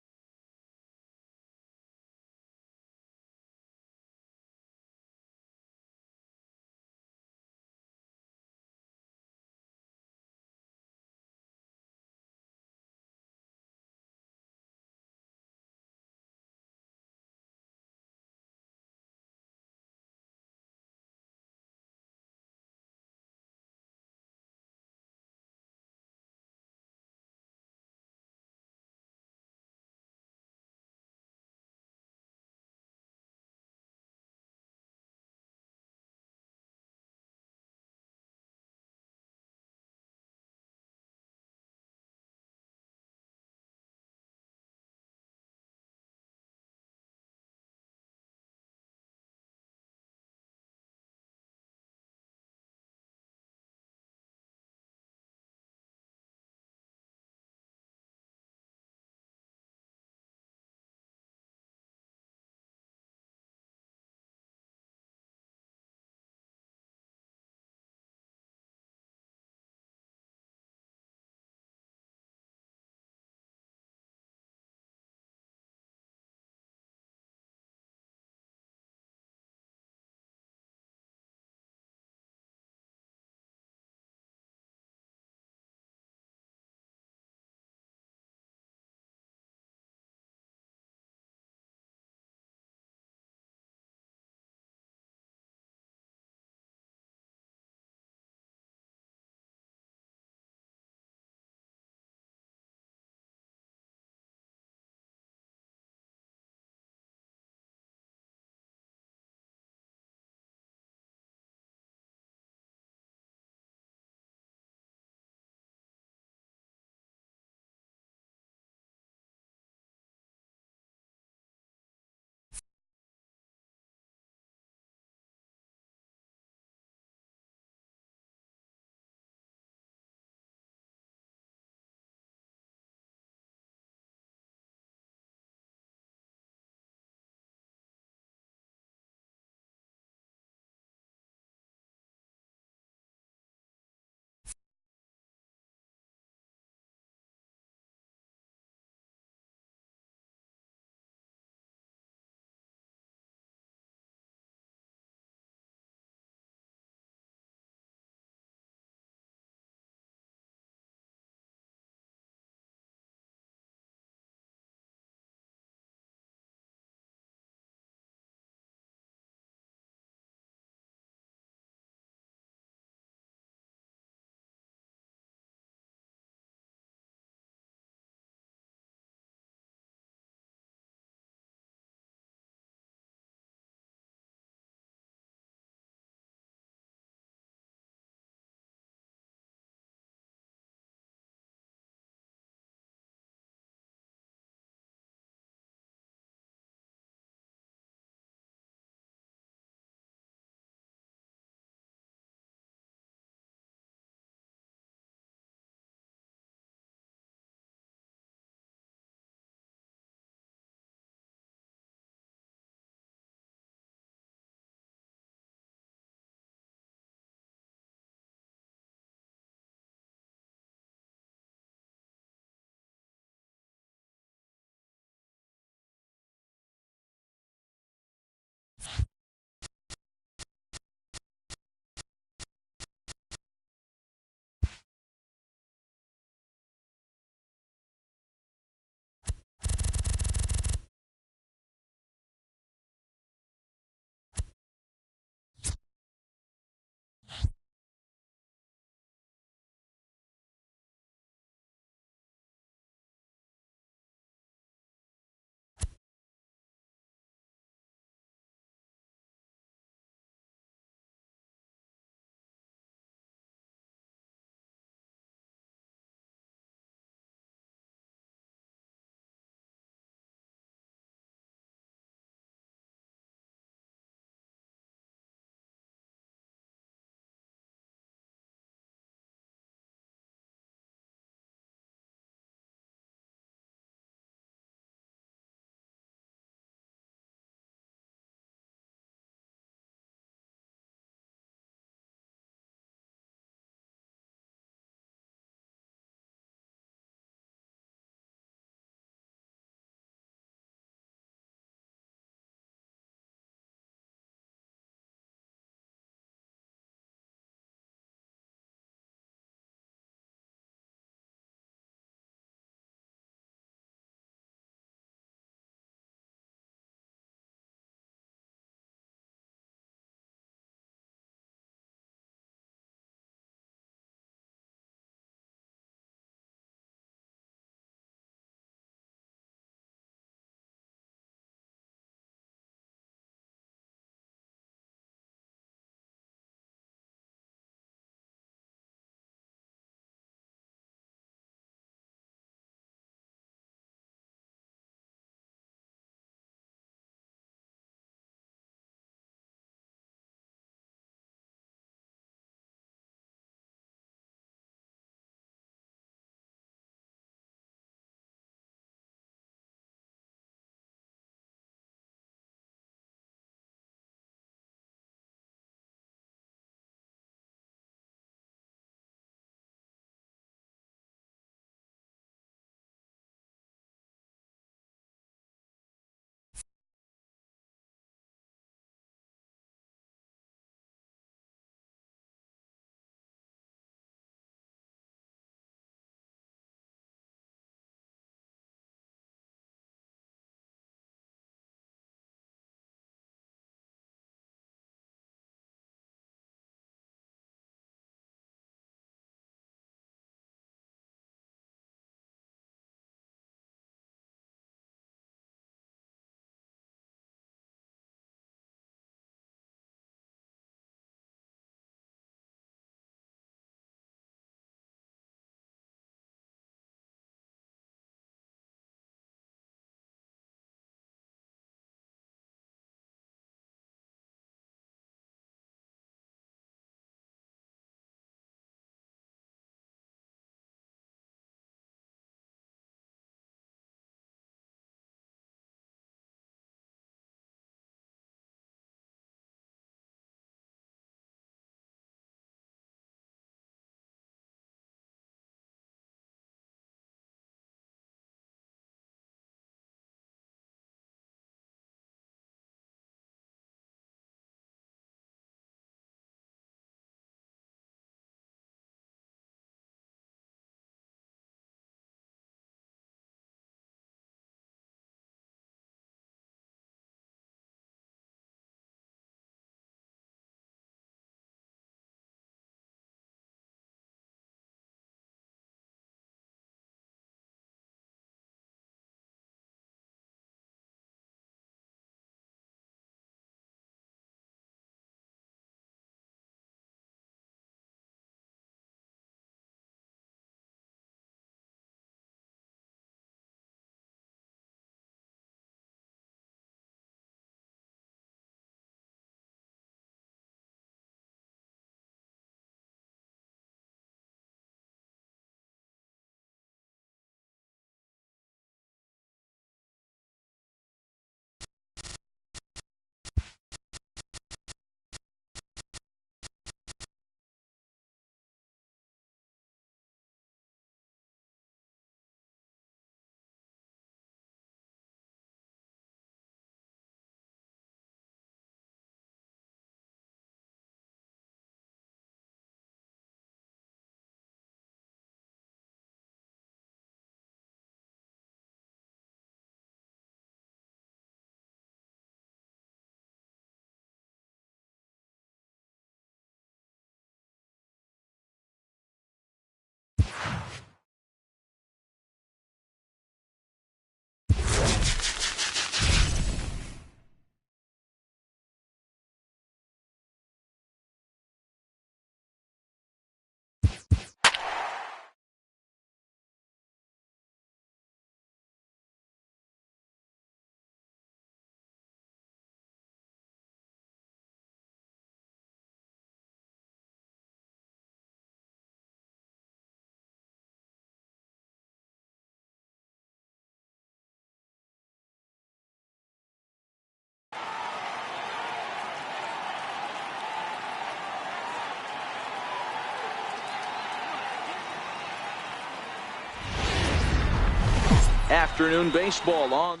Afternoon baseball on.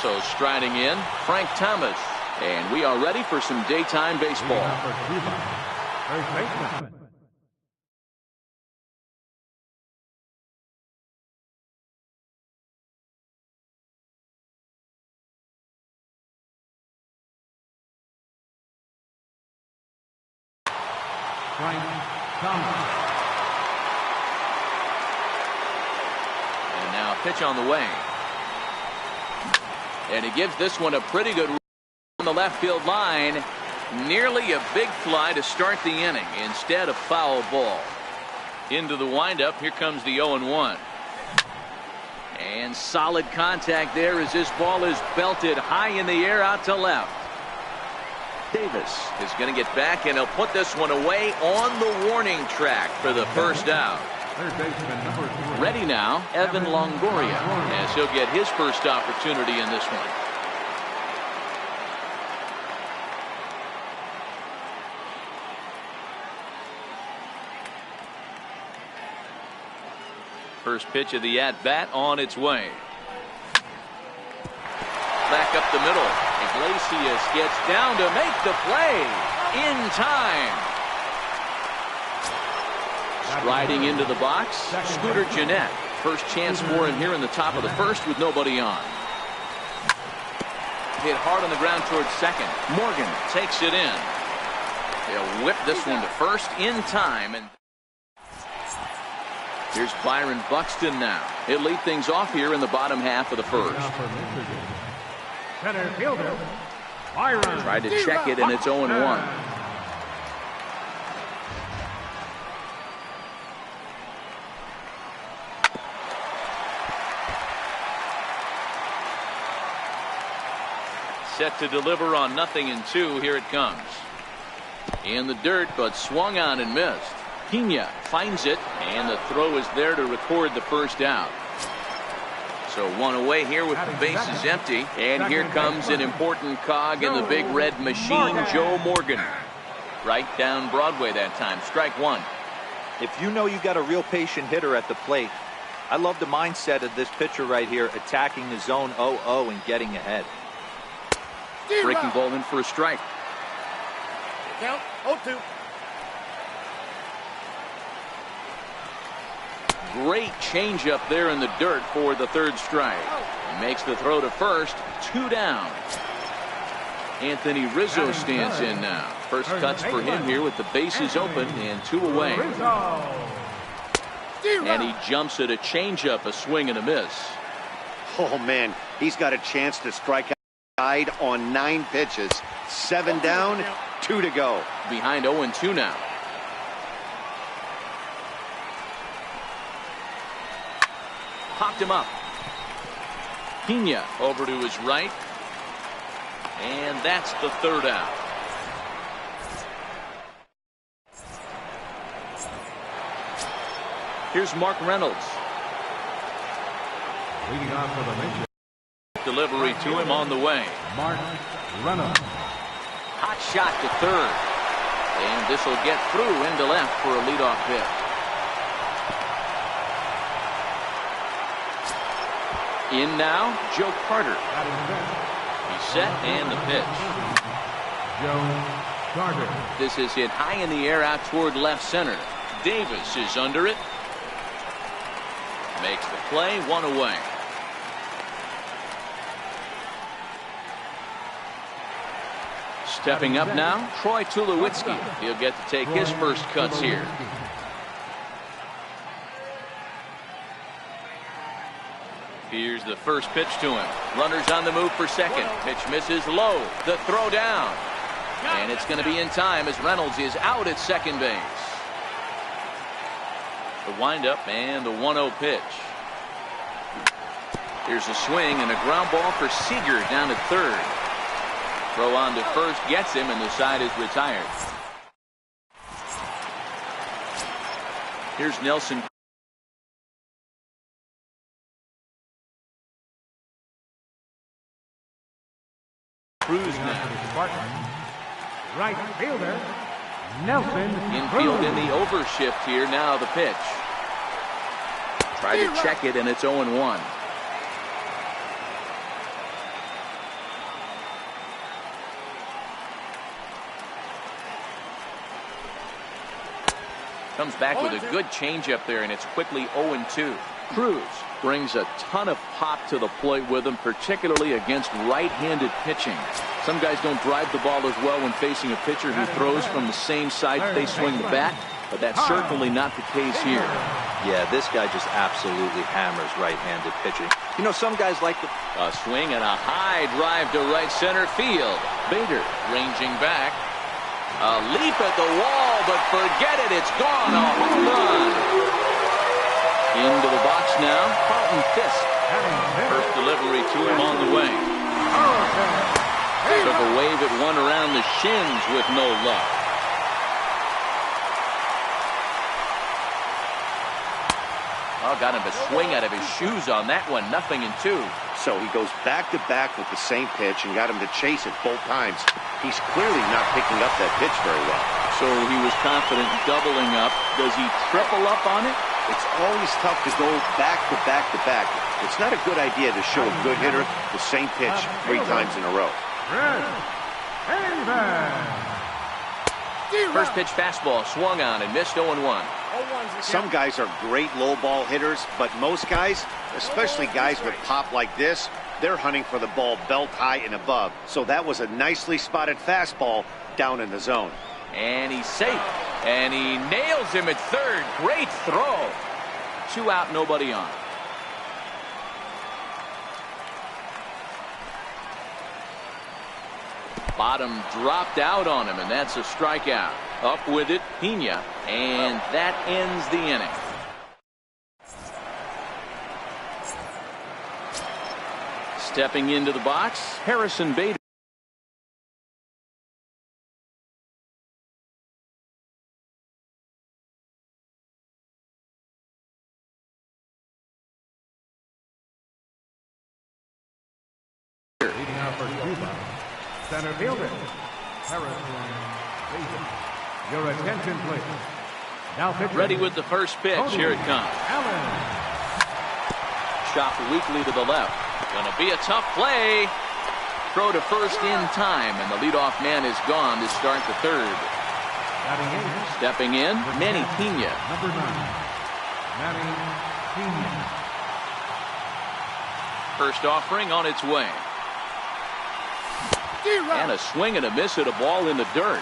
So striding in, Frank Thomas. And we are ready for some daytime baseball. Frank Thomas. And now pitch on the way. And he gives this one a pretty good on the left field line. Nearly a big fly to start the inning instead of foul ball. Into the windup. Here comes the 0-1. And solid contact there as this ball is belted high in the air out to left. Davis is going to get back, and he'll put this one away on the warning track for the first out. Ready now, Evan Longoria, as he'll get his first opportunity in this one. First pitch of the at-bat on its way. Back up the middle. Iglesias gets down to make the play in time. Striding into the box, Scooter Gennett. First chance for him here in the top of the first with nobody on. Hit hard on the ground towards second. Morgan takes it in. They'll whip this one to first in time. And here's Byron Buxton now. He'll lead things off here in the bottom half of the first. Center fielder, Byron. Tried to check it, and it's 0-1. Set to deliver on 0-2. Here it comes. In the dirt, but swung on and missed. Pena finds it, and the throw is there to record the first out. So one away here with the bases empty. And here comes an important cog in the big red machine, Joe Morgan. Right down Broadway that time. Strike one. If you know you got a real patient hitter at the plate, I love the mindset of this pitcher right here, attacking the zone 0-0 and getting ahead. Breaking ball in for a strike. Count 0-2. Great changeup there in the dirt for the third strike. Makes the throw to first. 2 down. Anthony Rizzo stands in now. First cuts for him here with the bases open and 2 away. And he jumps at a changeup, a swing and a miss. Oh, man, he's got a chance to strike out on 9 pitches. 7 down, 2 to go. Behind 0-2 now. Popped him up. Pena over to his right. And that's the third out. Here's Mark Reynolds. Leading off for the major. Delivery to him on the way. Mark Reynolds. Hot shot to third. And this will get through into left for a leadoff hit. In now, Joe Carter. He's set and the pitch. Joe Carter. This is hit high in the air out toward left center. Davis is under it. Makes the play, 1 away. Stepping up now, Troy Tulowitzki. He'll get to take his first cuts here. Here's the first pitch to him. Runners on the move for second. Pitch misses low. The throw down. And it's going to be in time as Reynolds is out at second base. The windup and the 1-0 pitch. Here's a swing and a ground ball for Seager down at third. Throw on to first gets him, and the side is retired. Here's Nelson. Cruz now. Right fielder, Nelson. Infield in the overshift here. Now the pitch. Tried to check it, and it's 0-1. Comes back with a good changeup there, and it's quickly 0-2. Cruz brings a ton of pop to the plate with him, particularly against right-handed pitching. Some guys don't drive the ball as well when facing a pitcher who throws from the same side that they swing the bat, but that's certainly not the case here. Yeah, this guy just absolutely hammers right-handed pitching. You know, some guys like a swing and a high drive to right center field. Bader ranging back. A leap at the wall, but forget it. It's gone. A home run. Into the box now. Carlton Fisk. First delivery to him on the way. Took a wave at one around the shins with no luck. Oh, got him to swing out of his shoes on that one. 0-2. So he goes back-to-back with the same pitch and got him to chase it both times. He's clearly not picking up that pitch very well. So he was confident doubling up. Does he triple up on it? It's always tough to go back-to-back-to-back. It's not a good idea to show a good hitter the same pitch 3 times in a row. First pitch fastball swung on and missed 0-1. Some guys are great low ball hitters, but most guys, especially guys with pop like this, they're hunting for the ball belt high and above. So that was a nicely spotted fastball down in the zone. And he's safe. And he nails him at third. Great throw. 2 out, nobody on. Bottom dropped out on him, and that's a strikeout. Up with it, Pena, and that ends the inning. Stepping into the box, Harrison Bader. Leading out for Cuba, center fielder, Harrison Bader. Your attention, please. Now pitching. Ready with the first pitch. Here it comes. Chopped weakly to the left. Gonna be a tough play. Throw to first in time, and the leadoff man is gone to start the third. Stepping in, Manny Pena. Number 9, Manny Pena. First offering on its way. And a swing and a miss at a ball in the dirt.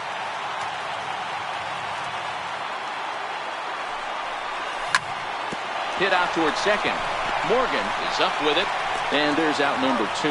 Hit out towards second. Morgan is up with it, and there's out number 2.